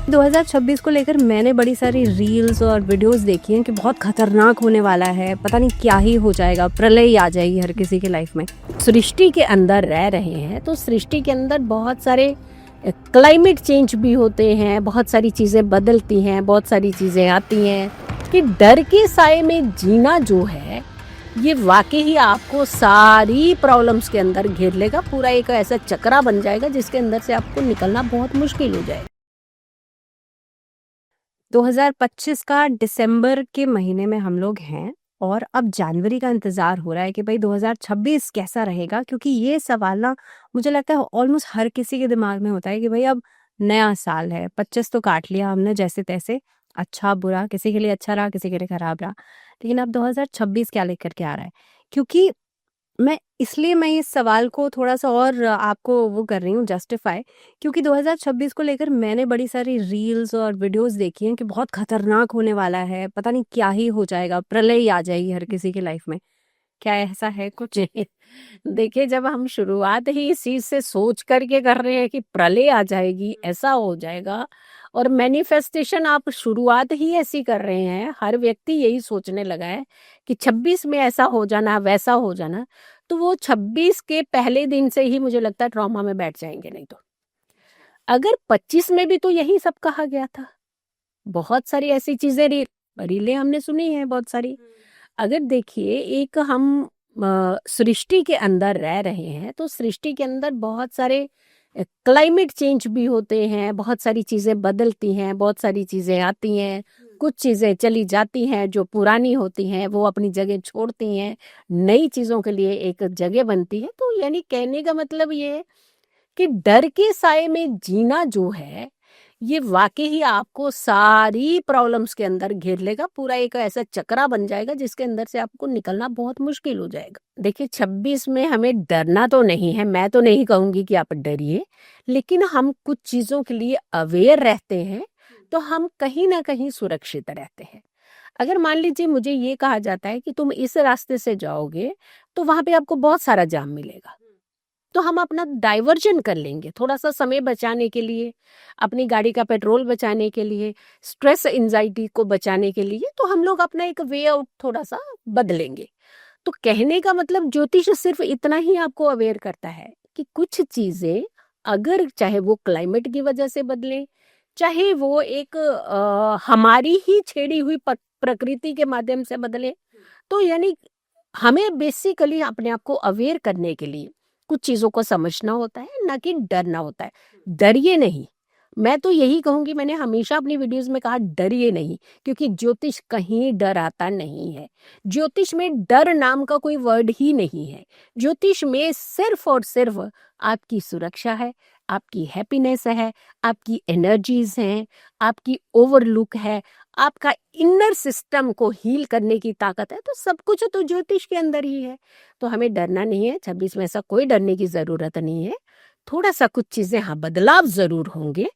2026 को लेकर मैंने बड़ी सारी रील्स और वीडियोस देखी हैं कि बहुत खतरनाक होने वाला है, पता नहीं क्या ही हो जाएगा, प्रलय आ जाएगी हर किसी की लाइफ में। सृष्टि के अंदर रह रहे हैं तो सृष्टि के अंदर बहुत सारे क्लाइमेट चेंज भी होते हैं, बहुत सारी चीज़ें बदलती हैं, बहुत सारी चीज़ें आती हैं कि डर के साए में जीना जो है ये वाकई ही आपको सारी प्रॉब्लम्स के अंदर घेर लेगा। पूरा एक ऐसा चक्रा बन जाएगा जिसके अंदर से आपको निकलना बहुत मुश्किल हो जाएगा। 2025 का दिसंबर के महीने में हम लोग हैं और अब जनवरी का इंतज़ार हो रहा है कि भाई 2026 कैसा रहेगा, क्योंकि ये सवाल ना मुझे लगता है ऑलमोस्ट हर किसी के दिमाग में होता है कि भाई अब नया साल है, 25 तो काट लिया हमने जैसे तैसे, अच्छा बुरा, किसी के लिए अच्छा रहा किसी के लिए खराब रहा, लेकिन अब 2026 क्या लेकर के आ रहा है। क्योंकि मैं इस सवाल को थोड़ा-सा और आपको वो कर रही हूँ जस्टिफ़ाई, क्योंकि 2026 को लेकर मैंने बड़ी सारी रील्स और वीडियोस देखी हैं कि बहुत खतरनाक होने वाला है, पता नहीं क्या ही हो जाएगा, प्रलय आ जाएगी हर किसी की लाइफ में। क्या ऐसा है कुछ? देखिए, जब हम शुरुआत ही इस चीज से सोच करके कर रहे हैं कि प्रलय आ जाएगी, ऐसा हो जाएगा, और मैनिफेस्टेशन आप शुरुआत ही ऐसी कर रहे हैं, हर व्यक्ति यही सोचने लगा है कि 26 में ऐसा हो जाना, वैसा हो जाना, तो वो 26 के पहले दिन से ही मुझे लगता है ट्रॉमा में बैठ जाएंगे। नहीं तो अगर 25 में भी तो यही सब कहा गया था, बहुत सारी ऐसी चीजें रीलें हमने सुनी है बहुत सारी। अगर देखिए, एक हम सृष्टि के अंदर रह रहे हैं तो सृष्टि के अंदर बहुत सारे क्लाइमेट चेंज भी होते हैं, बहुत सारी चीज़ें बदलती हैं, बहुत सारी चीज़ें आती हैं, कुछ चीज़ें चली जाती हैं, जो पुरानी होती हैं वो अपनी जगह छोड़ती हैं, नई चीज़ों के लिए एक जगह बनती है। तो यानी कहने का मतलब ये है कि डर के साए में जीना जो है ये वाकई ही आपको सारी प्रॉब्लम्स के अंदर घेर लेगा। पूरा एक ऐसा चक्रा बन जाएगा जिसके अंदर से आपको निकलना बहुत मुश्किल हो जाएगा। देखिए, 26 में हमें डरना तो नहीं है, मैं तो नहीं कहूंगी कि आप डरिए, लेकिन हम कुछ चीजों के लिए अवेयर रहते हैं तो हम कहीं ना कहीं सुरक्षित रहते हैं। अगर मान लीजिए मुझे ये कहा जाता है कि तुम इस रास्ते से जाओगे तो वहां पे आपको बहुत सारा जाम मिलेगा, तो हम अपना डाइवर्जन कर लेंगे थोड़ा सा समय बचाने के लिए, अपनी गाड़ी का पेट्रोल बचाने के लिए, स्ट्रेस एंजाइटी को बचाने के लिए, तो हम लोग अपना एक वे आउट थोड़ा सा बदलेंगे। तो कहने का मतलब ज्योतिष सिर्फ इतना ही आपको अवेयर करता है कि कुछ चीजें अगर चाहे वो क्लाइमेट की वजह से बदले, चाहे वो एक हमारी ही छेड़ी हुई प्रकृति के माध्यम से बदले, तो यानी हमें बेसिकली अपने आप को अवेयर करने के लिए कुछ चीजों को समझना होता है, ना कि डरना होता है। डरिए नहीं, मैं तो यही कहूंगी, मैंने हमेशा अपनी वीडियोस में कहा डरिए नहीं, क्योंकि ज्योतिष कहीं डर आता नहीं है। ज्योतिष में डर नाम का कोई वर्ड ही नहीं है। ज्योतिष में सिर्फ और सिर्फ आपकी सुरक्षा है, आपकी हैप्पीनेस है, आपकी एनर्जीज हैं, आपकी ओवरलुक है, आपका इनर सिस्टम को हील करने की ताकत है। तो सब कुछ तो ज्योतिष के अंदर ही है, तो हमें डरना नहीं है। 26 में ऐसा कोई डरने की जरूरत नहीं है। थोड़ा सा कुछ चीजें, हाँ, बदलाव जरूर होंगे,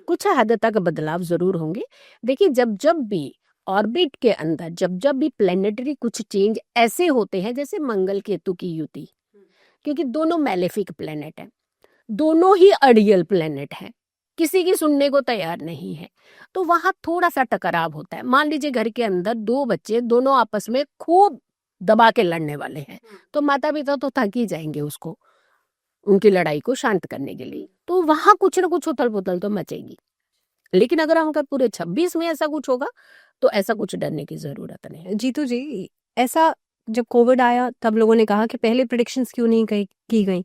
कुछ हद तक बदलाव जरूर होंगे। देखिए, जब जब भी ऑर्बिट के अंदर जब जब भी प्लेनेटरी कुछ चेंज ऐसे होते हैं, जैसे मंगल केतु की युति, क्योंकि दोनों मैलेफिक प्लेनेट हैं, दोनों ही अड़ियल प्लेनेट हैं, किसी की सुनने को तैयार नहीं है, तो वहां थोड़ा सा टकराव होता है। मान लीजिए घर के अंदर दो बच्चे दोनों आपस में खूब दबा के लड़ने वाले हैं, तो माता पिता तो थक ही जाएंगे उसको, उनकी लड़ाई को शांत करने के लिए, तो वहां कुछ ना कुछ उथल पुथल तो मचेगी। लेकिन अगर हम कल पूरे 26 में ऐसा कुछ होगा तो ऐसा कुछ डरने की जरूरत नहीं है। जीतू जी, ऐसा जब कोविड आया तब लोगों ने कहा कि पहले प्रेडिक्शंस क्यों नहीं की गई।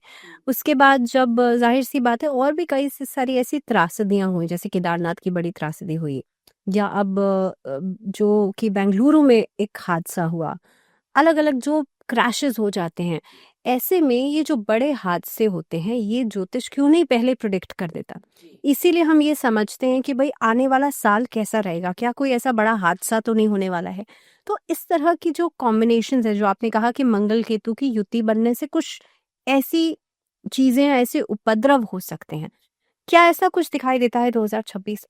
उसके बाद जब जाहिर सी बात है और भी कई सारी ऐसी त्रासदियां हुई, जैसे केदारनाथ की बड़ी त्रासदी हुई, या अब जो कि बेंगलुरु में एक हादसा हुआ, अलग अलग जो क्रैशेस हो जाते हैं, ऐसे में ये जो बड़े हादसे होते हैं ये ज्योतिष क्यों नहीं पहले प्रिडिक्ट कर देता। इसीलिए हम ये समझते हैं कि भाई आने वाला साल कैसा रहेगा, क्या कोई ऐसा बड़ा हादसा तो नहीं होने वाला है। तो इस तरह की जो कॉम्बिनेशन है, जो आपने कहा कि मंगल केतु की युति बनने से कुछ ऐसी चीजें, ऐसे उपद्रव हो सकते हैं, क्या ऐसा कुछ दिखाई देता है 2026?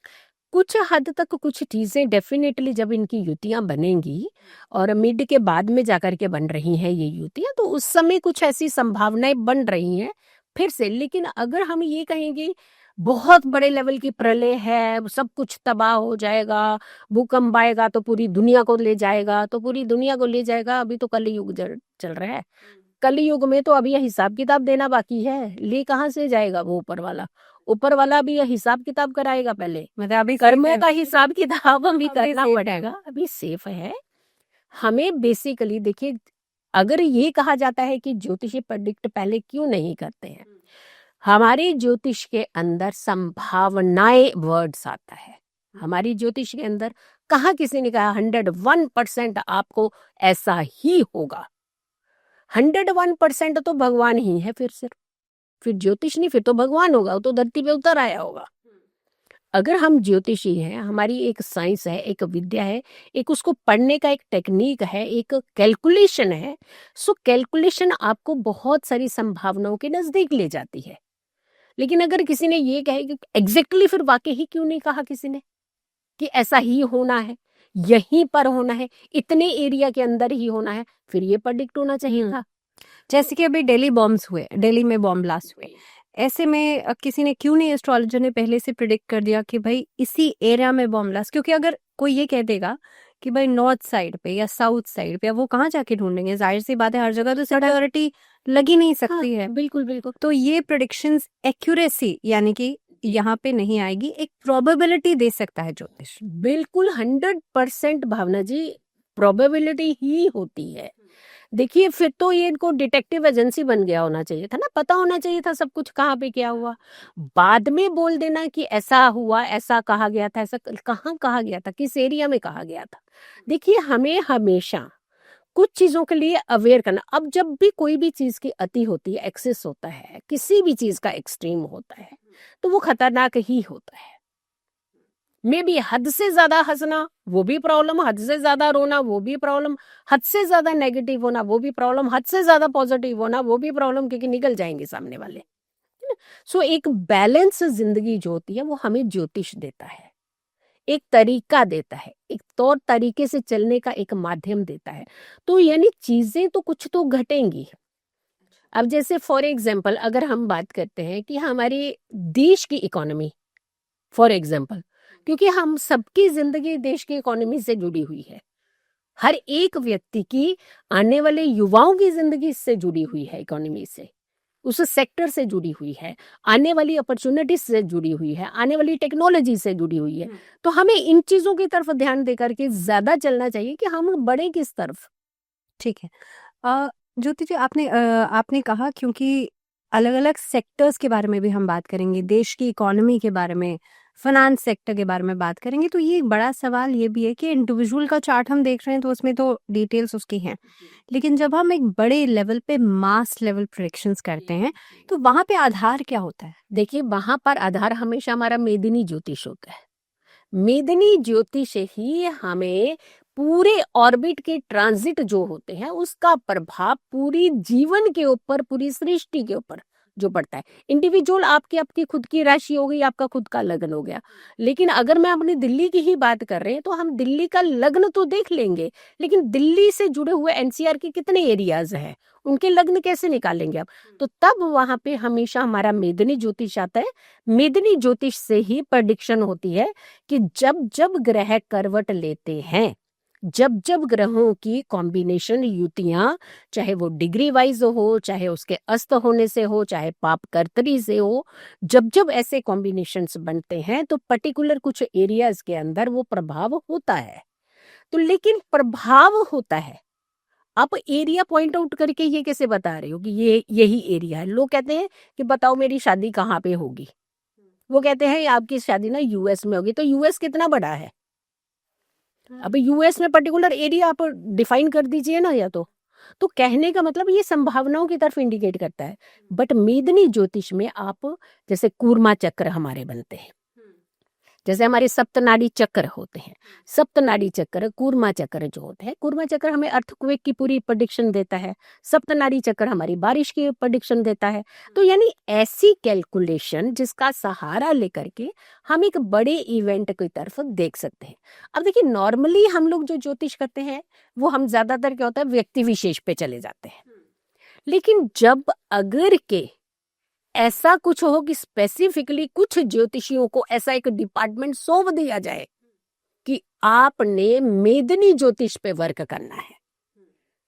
कुछ हद तक कुछ चीजें डेफिनेटली जब इनकी युतियां बनेंगी, और मिड के बाद में जाकर के बन रही हैं ये युतियां, तो उस समय कुछ ऐसी संभावनाएं बन रही हैं फिर से। लेकिन अगर हम ये कहेंगे बहुत बड़े लेवल की प्रलय है, सब कुछ तबाह हो जाएगा, भूकंप आएगा तो पूरी दुनिया को ले जाएगा, तो पूरी दुनिया को ले जाएगा। अभी तो कलयुग चल रहा है, कलयुग में तो अभी यह हिसाब किताब देना बाकी है, ले कहाँ से जाएगा वो ऊपर वाला? ऊपर वाला भी यह हिसाब किताब कराएगा पहले, मतलब अभी कर्म का हिसाब किताब भी अभी करना safe पड़ेगा। अभी सेफ है। हमें बेसिकली देखिए, अगर ये कहा जाता है कि ज्योतिषी प्रेडिक्ट पहले क्यों नहीं करते हैं, हमारे ज्योतिष के अंदर संभावनाएं वर्ड्स आता है। हमारी ज्योतिष के अंदर कहाँ किसी ने कहा 101% आपको ऐसा ही होगा? 101% तो भगवान ही है। फिर ज्योतिष नहीं, फिर तो भगवान होगा, वो तो धरती पे उतर आया होगा। अगर हम ज्योतिषी हैं, हमारी एक साइंस है, एक विद्या है, एक उसको पढ़ने का एक टेक्निक है, एक कैलकुलेशन है। सो कैलकुलेशन आपको बहुत सारी संभावनाओं के नजदीक ले जाती है। लेकिन अगर किसी ने ये कहे कि एग्जैक्टली, फिर वाकई ही क्यों नहीं कहा किसी ने कि ऐसा ही होना है, यहीं पर होना है, इतने एरिया के अंदर ही होना है? फिर ये प्रेडिक्ट होना चाहिए था। जैसे कि अभी दिल्ली बॉम्ब्स हुए, दिल्ली में बॉम्ब ब्लास्ट हुए, ऐसे में किसी ने क्यों नहीं, एस्ट्रोलॉजर ने पहले से प्रिडिक्ट कर दिया कि भाई इसी एरिया में बॉम्ब ब्लास्ट? क्योंकि अगर कोई ये कह देगा कि भाई नॉर्थ साइड पे या साउथ साइड पे, अब वो कहाँ जाके ढूंढेंगे? जाहिर सी बात है, हर जगह तो सिक्योरिटी लगी नहीं सकती है। बिल्कुल बिल्कुल। तो ये प्रिडिक्शंस एक्यूरेसी यानी कि यहाँ पे नहीं आएगी, एक प्रोबेबिलिटी दे सकता है ज्योतिष। बिल्कुल 100% भावना जी, प्रोबेबिलिटी ही होती है। देखिए, फिर तो ये इनको डिटेक्टिव एजेंसी बन गया होना चाहिए था ना, पता होना चाहिए था सब कुछ, कहाँ पे क्या हुआ। बाद में बोल देना कि ऐसा हुआ, ऐसा कहा गया था, ऐसा कहाँ कहा गया था, किस एरिया में कहा गया था। देखिए, हमें हमेशा कुछ चीजों के लिए अवेयर करना। अब जब भी कोई भी चीज की अति होती है, एक्सेस होता है, किसी भी चीज का एक्सट्रीम होता है, तो वो खतरनाक ही होता है। मे बी हद से ज्यादा हंसना वो भी प्रॉब्लम, हद से ज्यादा रोना वो भी प्रॉब्लम, हद से ज्यादा नेगेटिव होना वो भी प्रॉब्लम, हद से ज्यादा पॉजिटिव होना वो भी प्रॉब्लम, क्योंकि निकल जाएंगे सामने वाले। सो एक बैलेंस जिंदगी जो होती है वो हमें ज्योतिष देता है, एक तरीका देता है, एक तौर तरीके से चलने का एक माध्यम देता है। तो यानी चीजें तो कुछ तो घटेंगी। अब जैसे फॉर एग्जाम्पल अगर हम बात करते हैं कि हमारे देश की इकोनॉमी, फॉर एग्जाम्पल, क्योंकि हम सबकी जिंदगी देश की इकोनॉमी से जुड़ी हुई है, हर एक व्यक्ति की, आने वाले युवाओं की जिंदगी से जुड़ी हुई है, इकोनॉमी से, उस सेक्टर से जुड़ी हुई है, आने वाली अपॉर्चुनिटीज से जुड़ी हुई है, आने वाली टेक्नोलॉजी से जुड़ी हुई है। तो हमें इन चीजों की तरफ ध्यान देकर के ज्यादा चलना चाहिए कि हम बढ़े किस तरफ। ठीक है। ज्योति जी, आपने कहा, क्योंकि अलग अलग सेक्टर्स के बारे में भी हम बात करेंगे, देश की इकोनॉमी के बारे में, फाइनेंस सेक्टर के बारे में बात करेंगे, तो ये एक बड़ा सवाल ये भी है कि इंडिविजुअल का चार्ट हम देख रहे हैं तो उसमें तो डिटेल्स उसकी हैं, लेकिन जब हम एक बड़े लेवल पे मास लेवल प्रेडिक्शंस करते हैं तो वहां पे आधार क्या होता है? देखिए, वहां पर आधार हमेशा हमारा मेदिनी ज्योतिष होता है। मेदिनी ज्योतिष ही हमें पूरे ऑर्बिट के ट्रांजिट जो होते हैं उसका प्रभाव पूरी जीवन के ऊपर, पूरी सृष्टि के ऊपर जो पड़ता है। इंडिविजुअल आपकी आपकी खुद की राशि हो गई, आपका खुद का लग्न हो गया। लेकिन अगर मैं अपनी दिल्ली की ही बात कर रहे हैं तो हम दिल्ली का लग्न तो देख लेंगे, लेकिन दिल्ली से जुड़े हुए एनसीआर के कितने एरियाज हैं, उनके लग्न कैसे निकालेंगे आप? तो तब वहां पे हमेशा हमारा मेदिनी ज्योतिष आता है। मेदिनी ज्योतिष से ही प्रेडिक्शन होती है कि जब जब ग्रह करवट लेते हैं, जब जब ग्रहों की कॉम्बिनेशन, युतियां, चाहे वो डिग्री वाइज हो, चाहे उसके अस्त होने से हो, चाहे पाप कर्तरी से हो, जब जब ऐसे कॉम्बिनेशंस बनते हैं तो पर्टिकुलर कुछ एरियाज के अंदर वो प्रभाव होता है। तो लेकिन प्रभाव होता है, आप एरिया पॉइंट आउट करके ये कैसे बता रहे हो कि ये यही एरिया है? लोग कहते हैं कि बताओ मेरी शादी कहाँ पे होगी, वो कहते हैं आपकी शादी ना यूएस में होगी। तो यूएस कितना बड़ा है? अब यूएस में पर्टिकुलर एरिया आप डिफाइन कर दीजिए ना, या तो कहने का मतलब ये संभावनाओं की तरफ इंडिकेट करता है। बट मेदिनी ज्योतिष में आप, जैसे कूर्मा चक्र हमारे बनते हैं, जैसे हमारे सप्तनाड़ी चक्र होते हैं, सप्तनाड़ी चक्र, कूर्मा चक्र जो होते हैं, कूर्मा चक्र हमें अर्थक्वेक की पूरी प्रेडिक्शन देता है, सप्तनाड़ी चक्र हमारी बारिश की प्रेडिक्शन देता है। तो यानी ऐसी कैलकुलेशन जिसका सहारा लेकर के हम एक बड़े इवेंट की तरफ देख सकते हैं। अब देखिए, नॉर्मली हम लोग जो ज्योतिष करते हैं वो हम ज्यादातर क्या होता है, व्यक्ति विशेष पे चले जाते हैं। लेकिन जब अगर के ऐसा कुछ हो कि स्पेसिफिकली कुछ ज्योतिषियों को ऐसा एक डिपार्टमेंट सौंप दिया जाए कि आपने मेदिनी ज्योतिष पे वर्क करना है,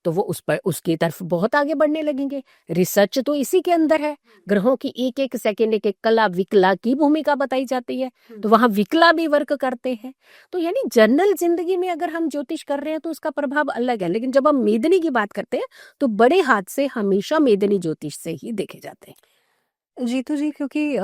तो वो उस पर उसकी तरफ बहुत आगे बढ़ने लगेंगे। रिसर्च तो इसी के अंदर है। ग्रहों की एक एक सेकेंड एक एक कला विकला की भूमिका बताई जाती है, तो वहां विकला भी वर्क करते हैं। तो यानी जनरल जिंदगी में अगर हम ज्योतिष कर रहे हैं तो उसका प्रभाव अलग है, लेकिन जब हम मेदिनी की बात करते हैं तो बड़े हाथ से हमेशा मेदिनी ज्योतिष से ही देखे जाते हैं। जीतू जी, क्योंकि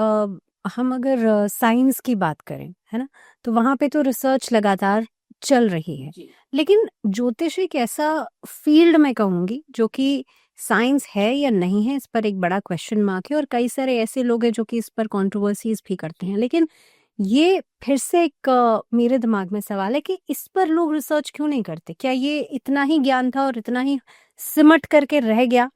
हम अगर साइंस की बात करें, है ना, तो वहाँ पे तो रिसर्च लगातार चल रही है। लेकिन ज्योतिष एक ऐसा फील्ड मैं कहूँगी जो कि साइंस है या नहीं है, इस पर एक बड़ा क्वेश्चन मार्क है, और कई सारे ऐसे लोग हैं जो कि इस पर कंट्रोवर्सीज भी करते हैं। लेकिन ये फिर से एक मेरे दिमाग में सवाल है कि इस पर लोग रिसर्च क्यों नहीं करते? क्या ये इतना ही ज्ञान था और इतना ही सिमट करके रह गया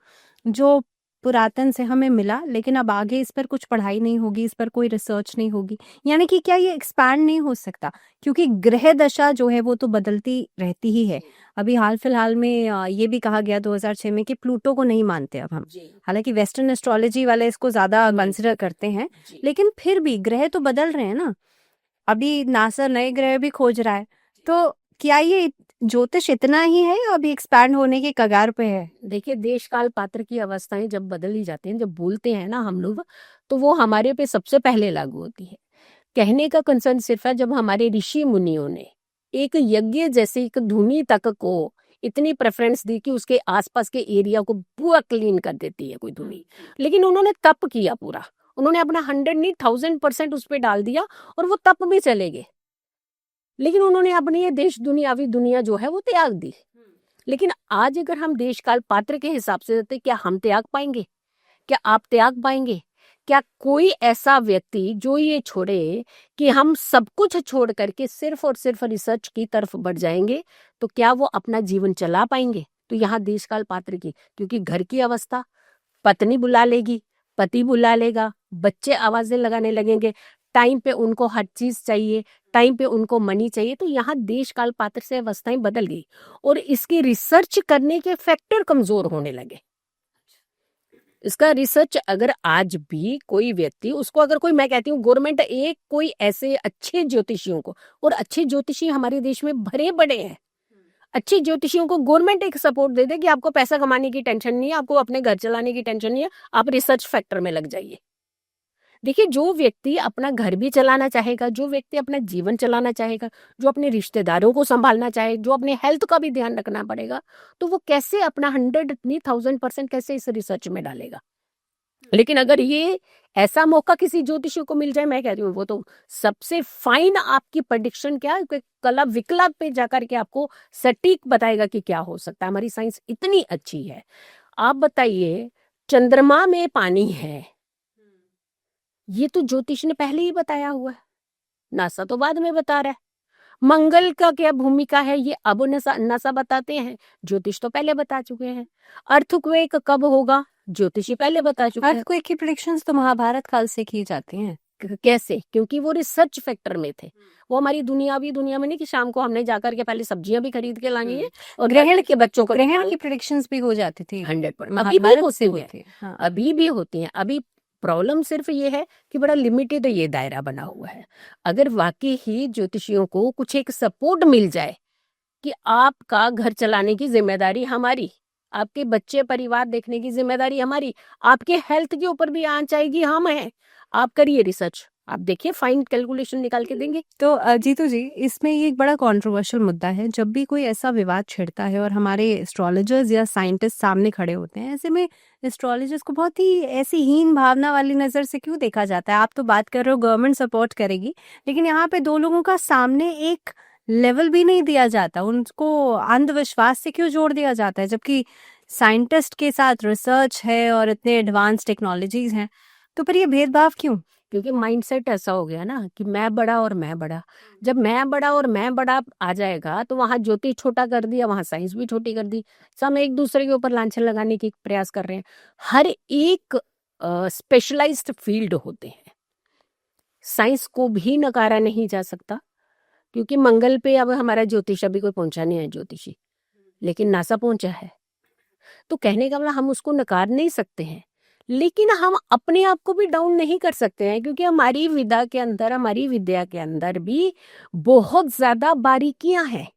जो पुरातन से हमें मिला, लेकिन अब आगे इस पर कुछ पढ़ाई नहीं होगी, इस पर कोई रिसर्च नहीं होगी? यानी कि क्या ये एक्सपैंड नहीं हो सकता? क्योंकि ग्रह दशा जो है वो तो बदलती रहती ही है। अभी हाल फिलहाल में ये भी कहा गया 2006 में कि प्लूटो को नहीं मानते अब हम। हालांकि वेस्टर्न एस्ट्रोलॉजी वाले इसको ज्यादा कंसिडर करते हैं, लेकिन फिर भी ग्रह तो बदल रहे हैं ना। अभी नासा नए ग्रह भी खोज रहा है, तो क्या ये ज्योतिष इतना ही है या अभी एक्सपैंड होने के कगार पे है? देखिए, देश काल पात्र की अवस्थाएं जब बदल ही जाती हैं, जब बोलते हैं ना हम लोग, तो वो हमारे पे सबसे पहले लागू होती है। कहने का कंसर्न सिर्फ है जब हमारे ऋषि मुनियों ने एक यज्ञ जैसे एक धुनी तक को इतनी प्रेफरेंस दी कि उसके आसपास के एरिया को पूरा क्लीन कर देती है कोई धुनी। लेकिन उन्होंने तप किया पूरा, उन्होंने अपना 100 नहीं 1000% उस पर डाल दिया और वो तप भी चले गए। लेकिन उन्होंने अपनी ये देश दुनियावी दुनिया जो है वो त्याग दी। लेकिन आज अगर हम देश काल पात्र के हिसाब से देते, क्या हम त्याग पाएंगे? क्या आप त्याग पाएंगे? क्या कोई ऐसा व्यक्ति जो ये छोड़े कि हम सब कुछ छोड़ करके सिर्फ और सिर्फ रिसर्च की तरफ बढ़ जाएंगे, तो क्या वो अपना जीवन चला पाएंगे? तो यहाँ देश काल पात्र की, क्योंकि घर की अवस्था पत्नी बुला लेगी, पति बुला लेगा, बच्चे आवाजें लगाने लगेंगे, टाइम पे उनको हर चीज चाहिए, टाइम पे उनको मनी चाहिए। तो यहाँ देश काल पात्र से अवस्थाएं बदल गई और इसकी रिसर्च करने के फैक्टर कमजोर होने लगे। इसका रिसर्च अगर आज भी कोई व्यक्ति उसको, अगर कोई, मैं कहती हूँ गवर्नमेंट एक कोई ऐसे अच्छे ज्योतिषियों को, और अच्छे ज्योतिषी हमारे देश में भरे बड़े हैं, अच्छे ज्योतिषियों को गवर्नमेंट एक सपोर्ट दे दे कि आपको पैसा कमाने की टेंशन नहीं है, आपको अपने घर चलाने की टेंशन नहीं है, आप रिसर्च फैक्टर में लग जाइए। देखिए, जो व्यक्ति अपना घर भी चलाना चाहेगा, जो व्यक्ति अपना जीवन चलाना चाहेगा, जो अपने रिश्तेदारों को संभालना चाहे, जो अपने हेल्थ का भी ध्यान रखना पड़ेगा, तो वो कैसे अपना 100 नहीं 1000% कैसे इस रिसर्च में डालेगा? लेकिन अगर ये ऐसा मौका किसी ज्योतिषी को मिल जाए, मैं कहती हूँ वो तो सबसे फाइन आपकी प्रेडिक्शन क्या है, कला विकला पे जाकर के आपको सटीक बताएगा कि क्या हो सकता है। हमारी साइंस इतनी अच्छी है। आप बताइए, चंद्रमा में पानी है, ये तो ज्योतिष ने पहले ही बताया हुआ है, नासा तो बाद में बता रहा है। मंगल का क्या भूमिका है ये अब नासा बताते हैं, ज्योतिष तो पहले बता चुके हैं। अर्थक्वेक कब होगा, ज्योतिषी पहले बता चुके हैं। अर्थक्वेक की प्रेडिक्शंस तो महाभारत काल से की जाती हैं। कैसे? क्योंकि वो रिसर्च फैक्टर में थे। वो हमारी दुनिया में नहीं कि शाम को हमने जाकर के पहले सब्जियां भी खरीद के लानी है और ग्रहण के बच्चों को, ग्रहण की प्रेडिक्शंस भी हो जाती थी 100%। अभी भी होती है, हाँ। अभी भी होती हैं। अभी प्रॉब्लम सिर्फ ये है कि बड़ा लिमिटेड ये दायरा बना हुआ है। अगर वाकई ही ज्योतिषियों को कुछ एक सपोर्ट मिल जाए कि आपका घर चलाने की जिम्मेदारी हमारी, आपके बच्चे परिवार देखने की जिम्मेदारी हमारी, आपके हेल्थ के ऊपर भी आंच आएगी हम हैं, आप करिए रिसर्च, आप देखिए फाइन कैलकुलेशन निकाल के देंगे। तो जीतू जी, इसमें ये एक बड़ा कंट्रोवर्शियल मुद्दा है। जब भी कोई ऐसा विवाद छिड़ता है और हमारे एस्ट्रोलॉजर्स या साइंटिस्ट सामने खड़े होते हैं, ऐसे में एस्ट्रोलॉजर्स को बहुत ही ऐसी हीन भावना वाली नज़र से क्यों देखा जाता है? आप तो बात कर रहे हो गवर्नमेंट सपोर्ट करेगी, लेकिन यहाँ पे दो लोगों का सामने एक लेवल भी नहीं दिया जाता, उनको अंधविश्वास से क्यों जोड़ दिया जाता है? जबकि साइंटिस्ट के साथ रिसर्च है और इतने एडवांस टेक्नोलॉजीज हैं, तो फिर ये भेदभाव क्यों? क्योंकि माइंडसेट ऐसा हो गया ना कि मैं बड़ा और मैं बड़ा। जब मैं बड़ा और मैं बड़ा आ जाएगा तो वहां ज्योतिष छोटा कर दिया, वहां साइंस भी छोटी कर दी। सब एक दूसरे के ऊपर लांछन लगाने की प्रयास कर रहे हैं। हर एक स्पेशलाइज्ड फील्ड होते हैं, साइंस को भी नकारा नहीं जा सकता। क्योंकि मंगल पे अब हमारा ज्योतिष अभी कोई पहुंचा नहीं है ज्योतिषी, लेकिन नासा पहुंचा है। तो कहने का मतलब हम उसको नकार नहीं सकते हैं, लेकिन हम अपने आप को भी डाउन नहीं कर सकते हैं, क्योंकि हमारी विद्या के अंदर भी बहुत ज्यादा बारीकियां हैं।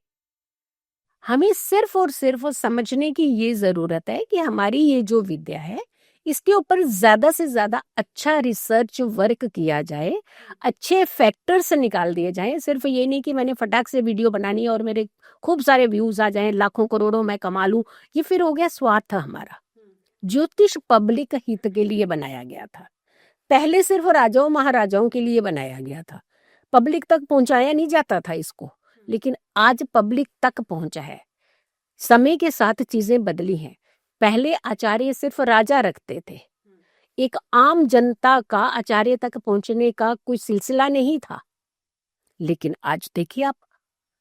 हमें सिर्फ और सिर्फ समझने की ये जरूरत है कि हमारी ये जो विद्या है इसके ऊपर ज्यादा से ज्यादा अच्छा रिसर्च वर्क किया जाए, अच्छे फैक्टर्स निकाल दिए जाएं। सिर्फ ये नहीं कि मैंने फटाक से वीडियो बनानी है और मेरे खूब सारे व्यूज आ जाएं, लाखों करोड़ों मैं कमा लूं, ये फिर हो गया स्वार्थ हमारा। ज्योतिष पब्लिक हित के लिए बनाया गया था, पहले सिर्फ राजाओं महाराजाओं के लिए बनाया गया था, पब्लिक तक पहुंचाया नहीं जाता था इसको, लेकिन आज पब्लिक तक पहुंचा है। समय के साथ चीजें बदली हैं। पहले आचार्य सिर्फ राजा रखते थे, एक आम जनता का आचार्य तक पहुंचने का कोई सिलसिला नहीं था। लेकिन आज देखिए आप,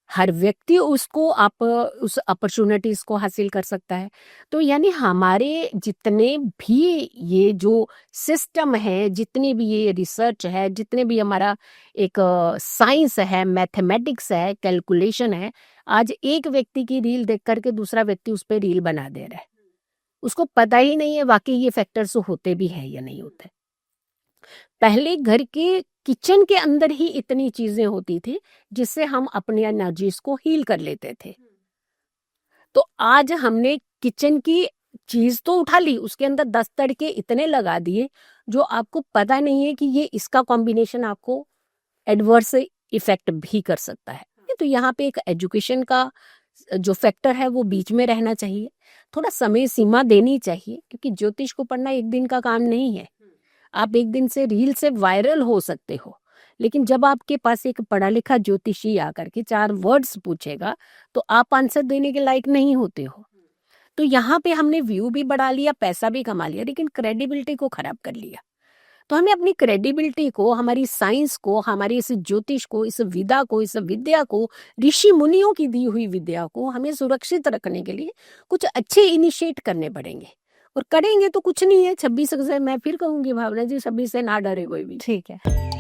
हर व्यक्ति उस अपॉर्चुनिटीज को हासिल कर सकता है। तो यानी हमारे जितने भी ये जो सिस्टम है, जितने भी ये रिसर्च है, जितने भी हमारा एक साइंस है, मैथमेटिक्स है, कैलकुलेशन है, आज एक व्यक्ति की रील देख करके दूसरा व्यक्ति उस पर रील बना दे रहा है। उसको पता ही नहीं है वाकई ये फैक्टर्स होते भी है या नहीं होते। पहले घर के किचन के अंदर ही इतनी चीजें होती थी जिससे हम अपने एनर्जीज को हील कर लेते थे। तो आज हमने किचन की चीज तो उठा ली, उसके अंदर 10 तड़के इतने लगा दिए जो आपको पता नहीं है कि ये इसका कॉम्बिनेशन आपको एडवर्स इफेक्ट भी कर सकता है। तो यहाँ पे एक एजुकेशन का जो फैक्टर है वो बीच में रहना चाहिए, थोड़ा समय सीमा देनी चाहिए, क्योंकि ज्योतिष को पढ़ना एक दिन का काम नहीं है। आप एक दिन से रील से वायरल हो सकते हो, लेकिन जब आपके पास एक पढ़ा लिखा ज्योतिषी आकर के 4 वर्ड्स पूछेगा तो आप आंसर देने के लायक नहीं होते हो। तो यहाँ पे हमने व्यू भी बढ़ा लिया, पैसा भी कमा लिया, लेकिन क्रेडिबिलिटी को खराब कर लिया। तो हमें अपनी क्रेडिबिलिटी को, हमारी साइंस को, हमारी इस ज्योतिष को, इस विद्या को, ऋषि मुनियों की दी हुई विद्या को हमें सुरक्षित रखने के लिए कुछ अच्छे इनिशिएट करने पड़ेंगे। और करेंगे तो कुछ नहीं है, 26 से मैं फिर कहूंगी भावना जी, 26 से ना डरे कोई भी। ठीक है।